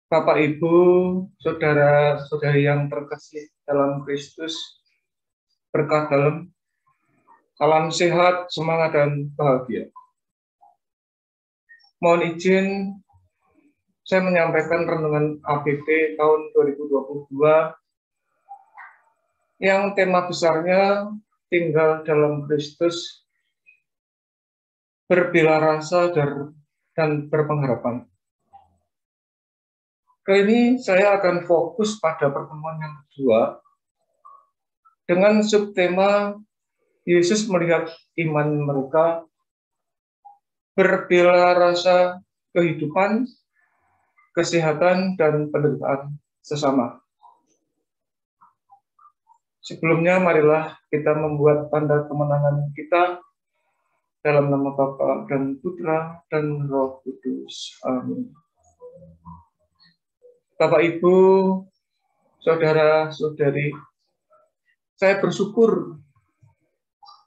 Bapak, Ibu, saudara-saudari yang terkasih dalam Kristus, berkah dalam, salam sehat, semangat, dan bahagia. Mohon izin saya menyampaikan renungan APP tahun 2022 yang tema besarnya tinggal dalam Kristus, berbela rasa dan berpengharapan. Kali ini saya akan fokus pada pertemuan yang kedua dengan subtema Yesus melihat iman mereka, berbela rasa kehidupan, kesehatan, dan penderitaan sesama. Sebelumnya, marilah kita membuat tanda kemenangan kita dalam nama Bapa dan Putra dan Roh Kudus. Amin. Bapak, Ibu, saudara-saudari, saya bersyukur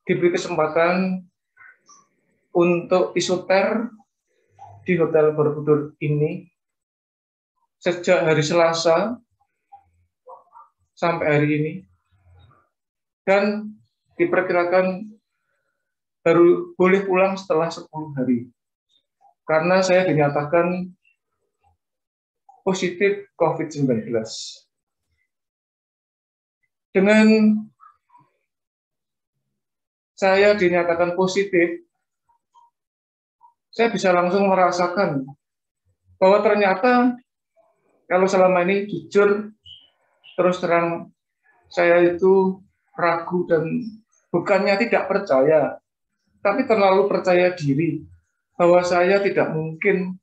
diberi kesempatan untuk isoter di Hotel Borobudur ini sejak hari Selasa sampai hari ini, dan diperkirakan baru boleh pulang setelah 10 hari karena saya dinyatakan positif COVID-19. Dengan saya dinyatakan positif, saya bisa langsung merasakan bahwa ternyata kalau selama ini jujur, terus terang, saya itu ragu dan bukannya tidak percaya, tapi terlalu percaya diri bahwa saya tidak mungkin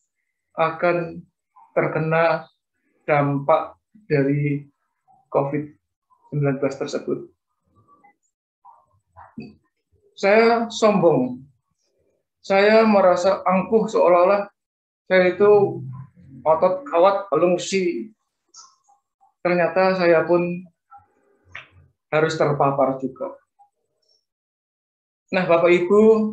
akan terkena dampak dari COVID-19 tersebut. Saya sombong. Saya merasa angkuh seolah-olah saya itu otot kawat balungsi. Ternyata saya pun harus terpapar juga. Nah, Bapak Ibu,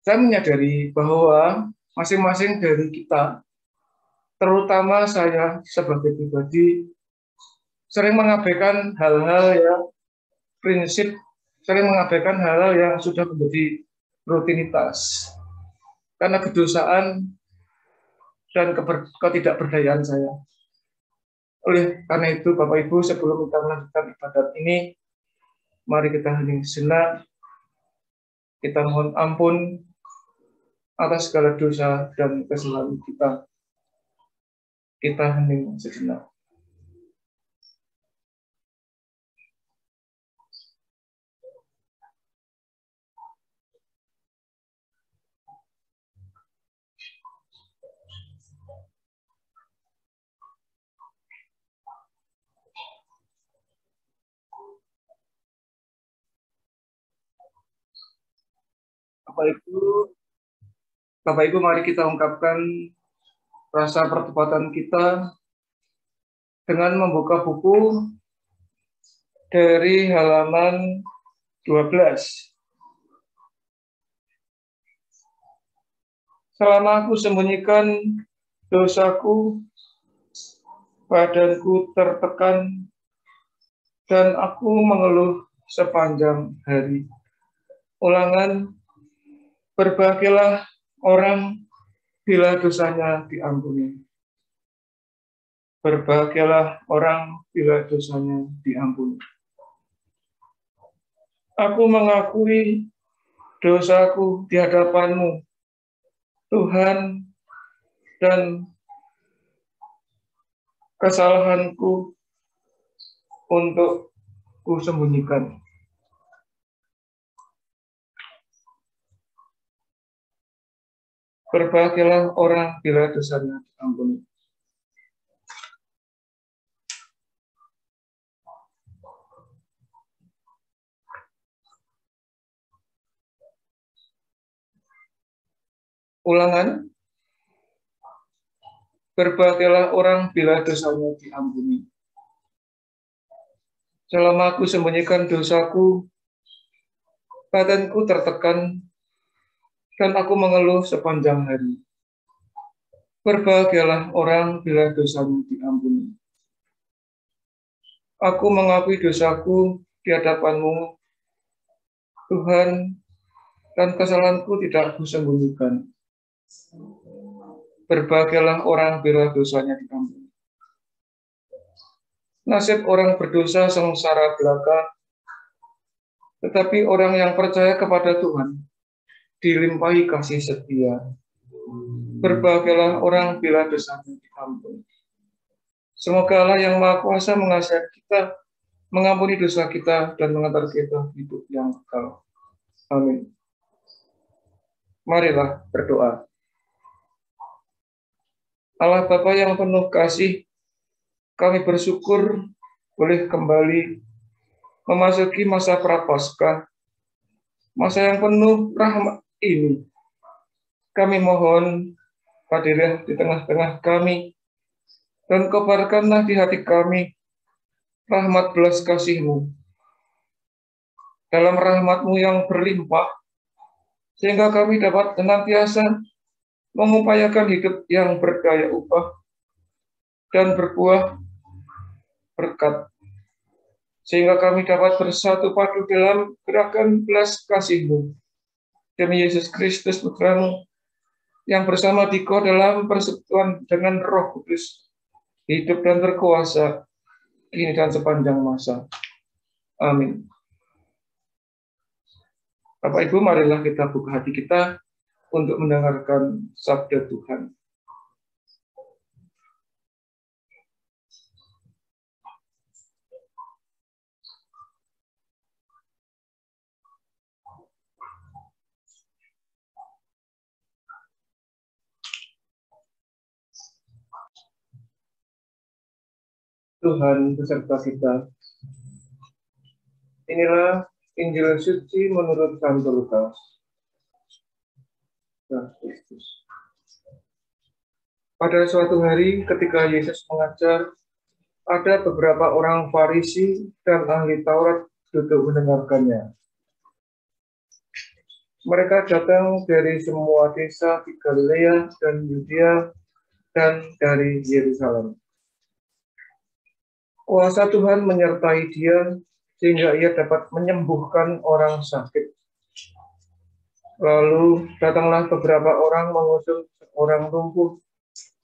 saya menyadari bahwa masing-masing dari kita, terutama saya sebagai pribadi, sering mengabaikan hal-hal yang prinsip, sering mengabaikan hal-hal yang sudah menjadi rutinitas. Karena kedosaan dan ketidakberdayaan saya. Oleh karena itu, Bapak Ibu, sebelum kita melanjutkan ibadat ini, mari kita hening sejenak, kita mohon ampun atas segala dosa dan kesalahan kita. Kita hening sejenak. Bapak Ibu, mari kita ungkapkan rasa pertobatan kita dengan membuka buku dari halaman 12. Selama aku sembunyikan dosaku, badanku tertekan, dan aku mengeluh sepanjang hari. Ulangan, berbahagialah orang bila dosanya diampuni. Berbahagialah orang bila dosanya diampuni. Aku mengakui dosaku di hadapan-Mu, Tuhan, dan kesalahanku untuk kusembunyikan. Berbahagialah orang bila dosanya diampuni. Ulangan, berbahagialah orang bila dosanya diampuni. Selama aku sembunyikan dosaku, badanku tertekan, dan aku mengeluh sepanjang hari. Berbahagialah orang bila dosanya diampuni. Aku mengakui dosaku di hadapan-Mu, Tuhan, dan kesalahanku tidak aku sembunyikan. Berbahagialah orang bila dosanya diampuni. Nasib orang berdosa sengsara belaka, tetapi orang yang percaya kepada Tuhan dilimpahi kasih setia. Berbahagialah orang bila dosanya diampuni. Semoga Allah yang Maha Kuasa mengasihi kita, mengampuni dosa kita, dan mengantar kita hidup yang kekal. Amin. Marilah berdoa. Allah Bapa yang penuh kasih, kami bersyukur boleh kembali memasuki masa Prapaskah, masa yang penuh rahmat ini. Kami mohon hadirlah di tengah-tengah kami, dan kobarkanlah di hati kami rahmat belas kasih-Mu. Dalam rahmat-Mu yang berlimpah, sehingga kami dapat senantiasa mengupayakan hidup yang berdaya upah dan berbuah berkat, sehingga kami dapat bersatu padu dalam gerakan belas kasih-Mu. Demi Yesus Kristus Putra-Mu, yang bersama Dikau dalam persekutuan dengan Roh Kudus, hidup dan berkuasa, kini dan sepanjang masa. Amin. Bapak Ibu, marilah kita buka hati kita untuk mendengarkan sabda Tuhan. Tuhan beserta kita. Inilah Injil suci menurut Santo Lukas. Pada suatu hari ketika Yesus mengajar, ada beberapa orang Farisi dan ahli Taurat duduk mendengarkannya. Mereka datang dari semua desa di Galilea dan Yudea dan dari Yerusalem. Kuasa Tuhan menyertai dia sehingga ia dapat menyembuhkan orang sakit. Lalu datanglah beberapa orang mengusung orang lumpuh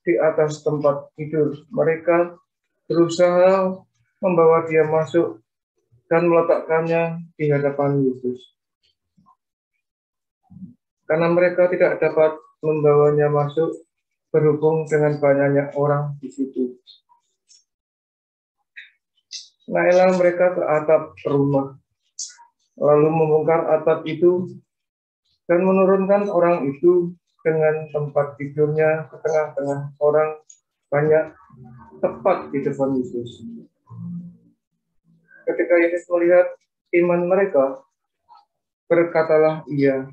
di atas tempat tidur. Mereka berusaha membawa dia masuk dan meletakkannya di hadapan Yesus. Karena mereka tidak dapat membawanya masuk berhubung dengan banyaknya orang di situ. Naiklah mereka ke atap rumah, lalu membongkar atap itu dan menurunkan orang itu dengan tempat tidurnya ke tengah-tengah orang banyak, tepat di depan Yesus. Ketika Yesus melihat iman mereka, berkatalah ia,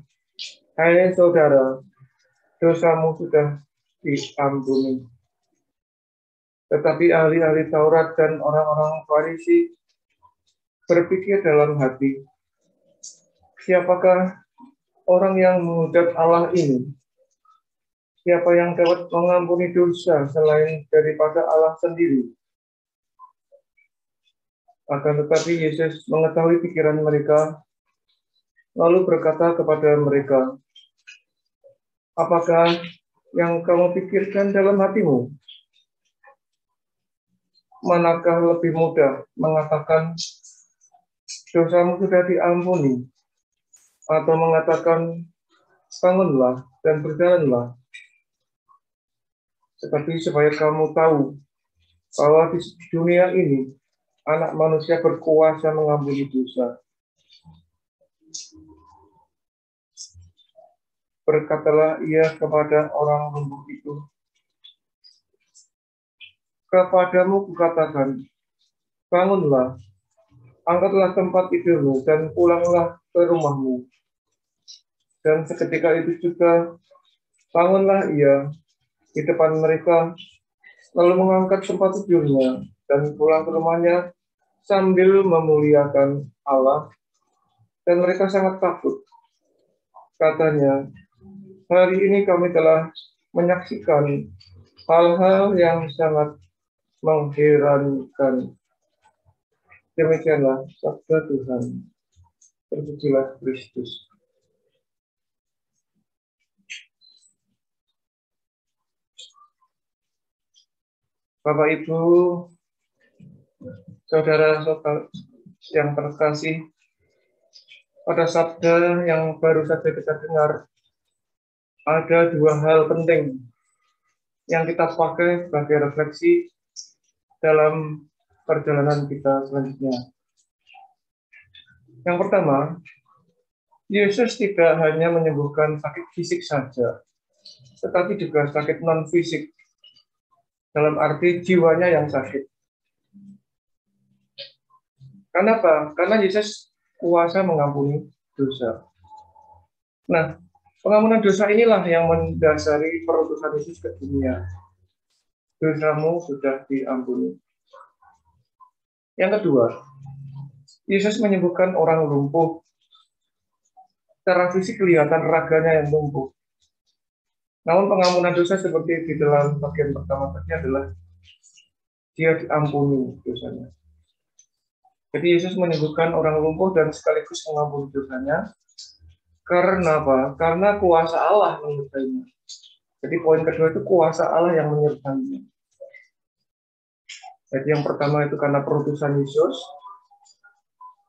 "Hai saudara, dosamu sudah diampuni." Tetapi ahli-ahli Taurat dan orang-orang Farisi berpikir dalam hati, siapakah orang yang menghujat Allah ini? Siapa yang dapat mengampuni dosa selain daripada Allah sendiri? Akan tetapi Yesus mengetahui pikiran mereka, lalu berkata kepada mereka, "Apakah yang kamu pikirkan dalam hatimu? Manakah lebih mudah mengatakan dosamu sudah diampuni, atau mengatakan bangunlah dan berjalanlah? Tetapi supaya kamu tahu bahwa di dunia ini Anak Manusia berkuasa mengampuni dosa." Berkatalah ia kepada orang lumpuh itu, "Kepadamu kukatakan, bangunlah, angkatlah tempat tidurmu, dan pulanglah ke rumahmu." Dan seketika itu juga bangunlah ia di depan mereka, lalu mengangkat tempat tidurnya dan pulang ke rumahnya sambil memuliakan Allah. Dan mereka sangat takut. Katanya, "Hari ini kami telah menyaksikan hal-hal yang sangat mengherankan. Demikianlah sabda Tuhan. Terpujilah Kristus. Bapak Ibu, saudara-saudara yang terkasih, pada sabda yang baru saja kita dengar, ada dua hal penting yang kita pakai sebagai refleksi dalam perjalanan kita selanjutnya. Yang pertama, Yesus tidak hanya menyembuhkan sakit fisik saja, tetapi juga sakit non-fisik, dalam arti jiwanya yang sakit. Kenapa? Karena Yesus kuasa mengampuni dosa. Nah, pengampunan dosa inilah yang mendasari perutusan Yesus ke dunia. Dosamu sudah diampuni. Yang kedua, Yesus menyembuhkan orang lumpuh. Secara fisik kelihatan raganya yang lumpuh. Namun pengampunan dosa seperti di dalam bagian pertama tadi adalah dia diampuni dosanya. Jadi Yesus menyembuhkan orang lumpuh dan sekaligus mengampuni dosanya. Karena apa? Karena kuasa Allah menyertainya. Jadi poin kedua itu kuasa Allah yang menyertainya. Jadi yang pertama itu karena perutusan Yesus.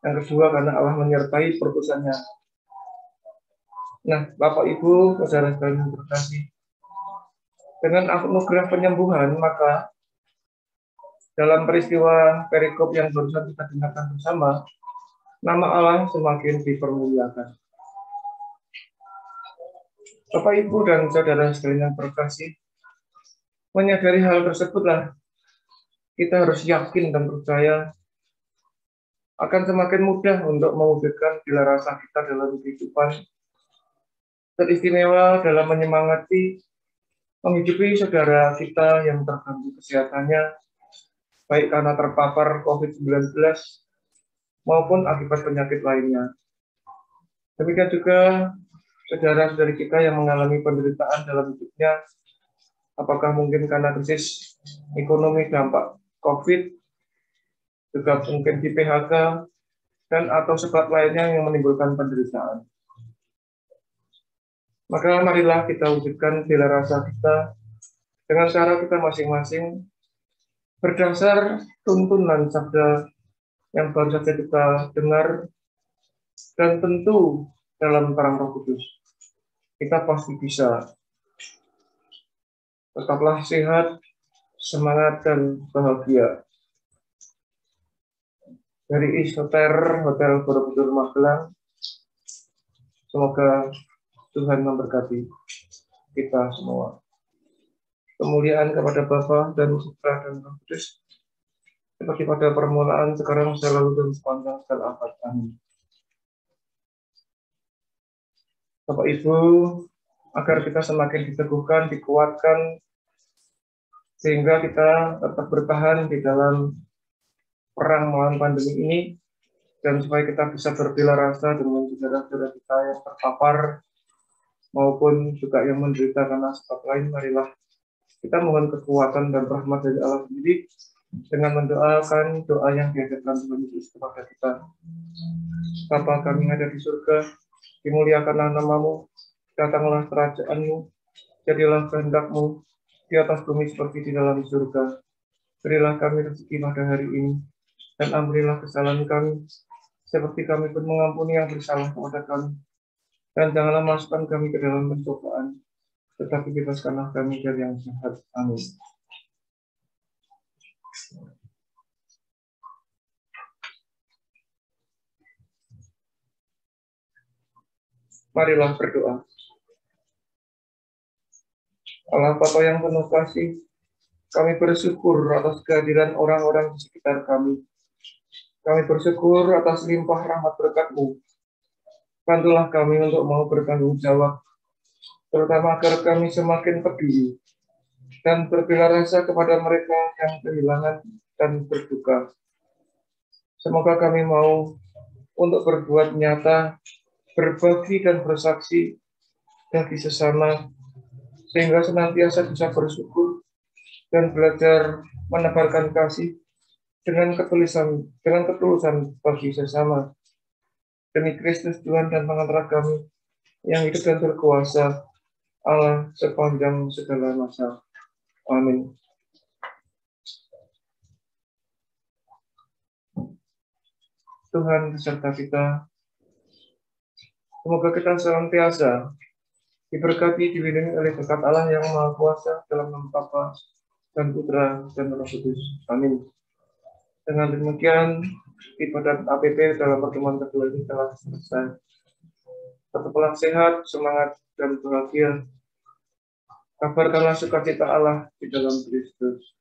Yang kedua karena Allah menyertai perutusannya. Nah, Bapak Ibu, saudara sekalian terkasih, dengan anugerah penyembuhan, maka dalam peristiwa perikop yang barusan kita dengarkan bersama, nama Allah semakin dipermuliakan. Bapak Ibu dan saudara sekalian terkasih, menyadari hal tersebutlah kita harus yakin dan percaya akan semakin mudah untuk mewujudkan bila rasa kita dalam kehidupan, teristimewa dalam menyemangati menghidupi saudara kita yang terganggu kesehatannya, baik karena terpapar COVID-19 maupun akibat penyakit lainnya. Demikian juga saudara-saudari kita yang mengalami penderitaan dalam hidupnya, apakah mungkin karena krisis ekonomi dampak COVID, juga mungkin di PHK, dan atau sebab lainnya yang menimbulkan penderitaan. Maka marilah kita wujudkan bela rasa kita dengan cara kita masing-masing berdasar tuntunan sabda yang baru saja kita dengar, dan tentu dalam terang Roh Kudus kita pasti bisa. Tetaplah sehat, semangat, dan bahagia. Dari Isoter Hotel Borobudur Magelang, semoga Tuhan memberkati kita semua. Kemuliaan kepada Bapa dan Putra dan Roh Kudus, seperti pada permulaan, sekarang, selalu, dan sepanjang segala abad. Amin. Bapak Ibu, agar kita semakin diteguhkan, dikuatkan, sehingga kita tetap bertahan di dalam perang melawan pandemi ini, dan supaya kita bisa berbela rasa dengan saudara-saudara kita yang terpapar maupun juga yang menderita karena sebab lain. Marilah kita mohon kekuatan dan rahmat dari Allah sendiri dengan mendoakan doa yang diajarkan Tuhan Yesus kepada kita. Bapa kami yang ada di surga, dimuliakanlah namamu, datanglah kerajaanmu, jadilah kehendak-mu di atas bumi seperti di dalam surga. Berilah kami rezeki pada hari ini, dan ampunilah kesalahan kami, seperti kami pun mengampuni yang bersalah kepada kami. Dan janganlah masukkan kami ke dalam pencobaan, tetapi bebaskanlah kami dari yang jahat. Amin. Marilah berdoa. Allah Bapa yang penuh kasih, kami bersyukur atas kehadiran orang-orang di sekitar kami. Kami bersyukur atas limpah rahmat berkat-Mu. Bantulah kami untuk mau bertanggung jawab, terutama agar kami semakin peduli dan berbela rasa kepada mereka yang kehilangan dan berduka. Semoga kami mau untuk berbuat nyata, berbagi dan bersaksi bagi sesama, sehingga senantiasa bisa bersyukur dan belajar menebarkan kasih dengan ketulusan bagi sesama. Demi Kristus Tuhan dan pengantar kami, yang hidup dan berkuasa Allah sepanjang segala masa. Amin. Tuhan beserta kita. Semoga kita senantiasa diberkati, dilindungi oleh berkat Allah yang Maha Kuasa dalam nama Bapa dan Putra dan Roh Kudus. Amin. Dengan demikian, ibadat APP dalam pertemuan kedua ini telah selesai. Tetaplah sehat, semangat, dan bahagia. Kabarkanlah sukacita Allah di dalam Kristus.